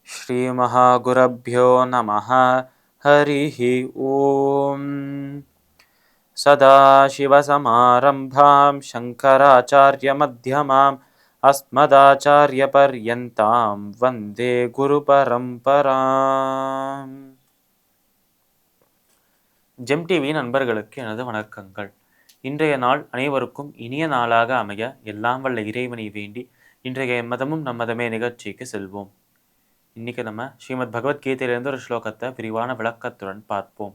ஸ்ரீ மகாகுரப்யோ நமः. ஹரிः ஓம். சதாசிவசமாரம்பாம் சங்கராச்சார்யமத்யமாம் அஸ்மதாச்சார்யபர்யந்தாம் வந்தே குருபரம்பராம். GeM TV நண்பர்களுக்கு எனது வணக்கங்கள். இன்றைய நாள் அனைவருக்கும் இனிய நாளாக அமைய எல்லாம் வல்ல இறைவனை வேண்டி இன்றைய மதமும் நம்மதமே நிகழ்ச்சிக்கு செல்வோம். இன்னைக்கு நம்ம ஸ்ரீமத் பகவத்கீதையிலிருந்து ஒரு ஸ்லோகத்தை விரிவான விளக்கத்துடன் பார்ப்போம்.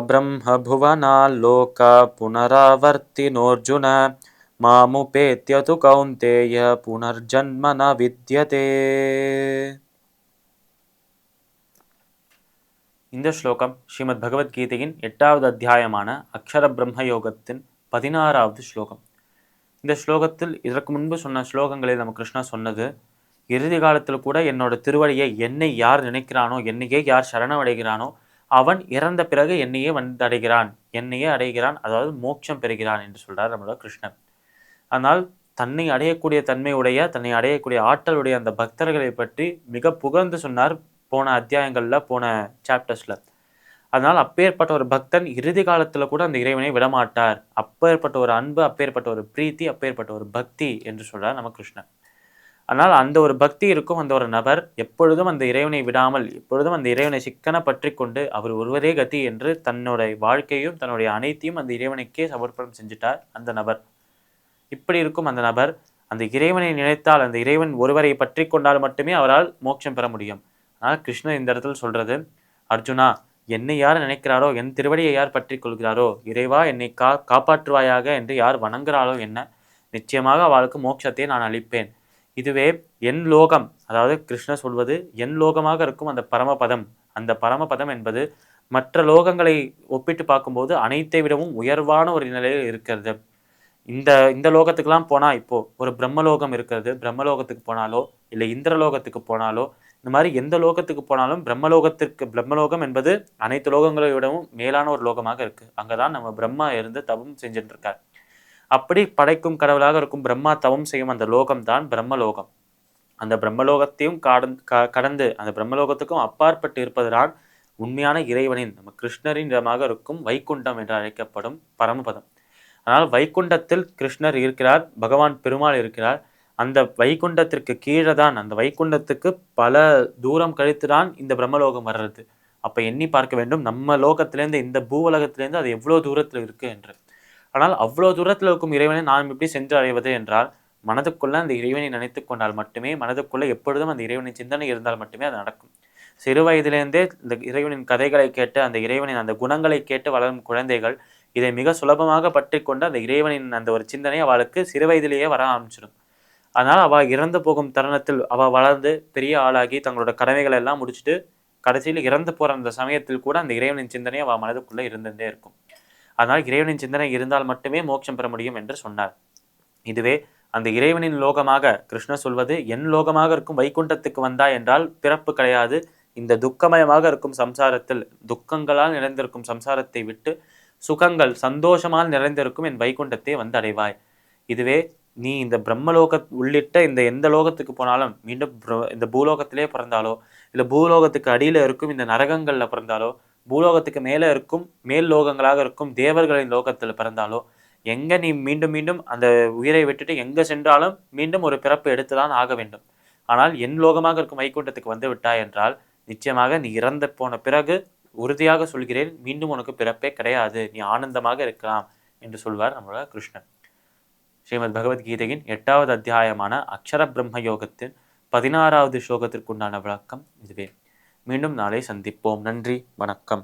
பிரம்ம புவனாலோக புனராவர்த்தினோர்ஜுன மாமுபேத்யது கௌந்தேய புனர்ஜன்ம ந வித்யதே. இந்த ஸ்லோகம் ஸ்ரீமத் பகவத்கீதையின் 8வது அத்தியாயமான அக்ஷர பிரம்ம யோகத்தின் 16வது ஸ்லோகம். இந்த ஸ்லோகத்தில் இதற்கு முன்பு சொன்ன ஸ்லோகங்களில் நம்ம கிருஷ்ணா சொன்னது, இறுதி காலத்தில் கூட என்னோட திருவடியை என்னை யார் நினைக்கிறானோ, என்னையே யார் சரணமடைகிறானோ அவன் இறந்த பிறகு என்னையே வந்தடைகிறான், என்னையே அடைகிறான், அதாவது மோட்சம் பெறுகிறான் என்று சொல்றார் நம்மளோட கிருஷ்ணன். ஆனால் தன்னை அடையக்கூடிய தன்மையுடைய, தன்னை அடையக்கூடிய ஆற்றலுடைய அந்த பக்தர்களை பற்றி மிக புகழ்ந்து சொன்னார் போன அத்தியாயங்கள்ல, போன சாப்டர்ஸ்ல. அதனால் அப்பேற்பட்ட ஒரு பக்தன் இறுதி காலத்துல கூட அந்த இறைவனை விடமாட்டார். அப்பேற்பட்ட ஒரு அன்பு, அப்பேற்பட்ட ஒரு பிரீத்தி, அப்பேற்பட்ட ஒரு பக்தி என்று சொல்றார் நம்ம கிருஷ்ணன். ஆனால் அந்த ஒரு பக்தி இருக்கும் அந்த ஒரு நபர் எப்பொழுதும் அந்த இறைவனை விடாமல், எப்பொழுதும் அந்த இறைவனை சிக்கன பற்றி கொண்டு அவர் ஒருவரே கதி என்று தன்னுடைய வாழ்க்கையும் தன்னுடைய அனைத்தையும் அந்த இறைவனுக்கே சமர்ப்பணம் செஞ்சுட்டார் அந்த நபர். இப்படி இருக்கும் அந்த நபர் அந்த இறைவனை நினைத்தால், அந்த இறைவன் ஒருவரை பற்றி கொண்டால் மட்டுமே அவரால் மோட்சம் பெற முடியும். ஆனால் கிருஷ்ணன் இந்த இடத்துல சொல்றது, அர்ஜுனா, என்னை யார் நினைக்கிறாரோ, என் திருவடியை யார் பற்றி கொள்கிறாரோ, இறைவா என்னை காப்பாற்றுவாயாக என்று யார் வணங்குகிறாளோ என்ன, நிச்சயமாக அவளுக்கு மோட்சத்தை நான் அளிப்பேன். இதுவே என் லோகம், அதாவது கிருஷ்ணர் சொல்வது என் லோகமாக இருக்கும் அந்த பரமபதம். அந்த பரமபதம் என்பது மற்ற லோகங்களை ஒப்பிட்டு பார்க்கும்போது அனைத்தை விடவும் உயர்வான ஒரு நிலையில் இருக்கிறது. இந்த லோகத்துக்கெல்லாம் போனா, இப்போ ஒரு பிரம்மலோகம் இருக்கிறது, பிரம்மலோகத்துக்கு போனாலோ இல்லை இந்திரலோகத்துக்கு போனாலோ, இந்த மாதிரி எந்த லோகத்துக்கு போனாலும் பிரம்மலோகம் என்பது அனைத்து லோகங்களை விடவும் மேலான ஒரு லோகமாக இருக்கு. அங்கதான் நம்ம பிரம்மா இருந்து தவம் செஞ்சுட்டு இருக்கார். அப்படி படைக்கும் கடவுளாக இருக்கும் பிரம்மா தவம் செய்யும் அந்த லோகம் தான் பிரம்மலோகம். அந்த பிரம்மலோகத்தையும் கடந்து அந்த பிரம்மலோகத்துக்கும் அப்பாற்பட்டு இருப்பதுதான் உண்மையான இறைவனின், நம்ம கிருஷ்ணரின் இடமாக இருக்கும் வைகுண்டம் என்று அழைக்கப்படும் பரமபதம். ஆனால் வைகுண்டத்தில் கிருஷ்ணர் இருக்கிறார், பகவான் பெருமாள் இருக்கிறார். அந்த வைகுண்டத்திற்கு கீழே தான், அந்த வைகுண்டத்துக்கு பல தூரம் கழித்து தான் இந்த பிரம்மலோகம் வர்றது. அப்ப எண்ணி பார்க்க வேண்டும், நம்ம லோகத்திலேருந்து, இந்த பூவுலகத்திலேருந்து அது எவ்வளவு தூரத்தில் இருக்கு என்று. ஆனால் அவ்வளவு தூரத்தில் இருக்கும் இறைவனை நாம் எப்படி சென்று அடைவது என்றால், மனதுக்குள்ள அந்த இறைவனை நினைத்து கொண்டால் மட்டுமே, மனதுக்குள்ள எப்பொழுதும் அந்த இறைவனின் சிந்தனை இருந்தால் மட்டுமே அது நடக்கும். சிறு வயதிலிருந்தே இந்த இறைவனின் கதைகளை கேட்டு, அந்த இறைவனின் அந்த குணங்களை கேட்டு வளரும் குழந்தைகள் இதை மிக சுலபமாக பற்றி கொண்டு அந்த இறைவனின் அந்த ஒரு சிந்தனை அவளுக்கு சிறு வயதிலேயே வர ஆரம்பிச்சிடும். அதனால் அவள் இறந்து போகும் தருணத்தில் அவள் வளர்ந்து பெரிய ஆளாகி தங்களோட கடமைகளை எல்லாம் முடிச்சுட்டு கடைசியில் இறந்து போற அந்த சமயத்தில் கூட அந்த இறைவனின் சிந்தனை அவள் மனதுக்குள்ள இருந்துட்டே இருக்கும். அதனால் இறைவனின் சிந்தனை இருந்தால் மட்டுமே மோட்சம் பெற முடியும் என்று சொன்னார். இதுவே அந்த இறைவனின் லோகமாக கிருஷ்ணர் சொல்வது, என் லோகமாக இருக்கும் வைகுண்டத்துக்கு வந்தா என்றால் பிறப்பு கிடையாது. இந்த துக்கமயமாக இருக்கும் சம்சாரத்தில், துக்கங்களால் நிறைந்திருக்கும் சம்சாரத்தை விட்டு சுகங்கள் சந்தோஷமால் நிறைந்திருக்கும் என் வைகுண்டத்தை வந்து அடைவாய். இதுவே நீ இந்த பிரம்மலோக உள்ளிட்ட இந்த எந்த லோகத்துக்கு போனாலும், மீண்டும் இந்த பூலோகத்திலே பிறந்தாலோ இல்லை பூலோகத்துக்கு அடியில இருக்கும் இந்த நரகங்கள்ல பிறந்தாலோ, பூலோகத்துக்கு மேலே இருக்கும் மேல் லோகங்களாக இருக்கும் தேவர்களின் லோகத்தில் பிறந்தாலோ, எங்க நீ மீண்டும் மீண்டும் அந்த உயிரை விட்டுட்டு எங்க சென்றாலும் மீண்டும் ஒரு பிறப்பு எடுத்துதான் ஆக வேண்டும். ஆனால் என் லோகமாக இருக்கும் வைகுண்டத்துக்கு வந்து விட்டாய் என்றால் நிச்சயமாக நீ இறந்து போன பிறகு உறுதியாக சொல்கிறேன், மீண்டும் உனக்கு பிறப்பே கிடையாது, நீ ஆனந்தமாக இருக்கலாம் என்று சொல்வார் நம்மளோட கிருஷ்ணன். ஸ்ரீமத் பகவத்கீதையின் 8வது அத்தியாயமான அக்ஷர பிரம்ம யோகத்தின் 16வது ஸ்லோகத்திற்குண்டான விளக்கம் இதுவே. மீண்டும் நாளை சந்திப்போம். நன்றி, வணக்கம்.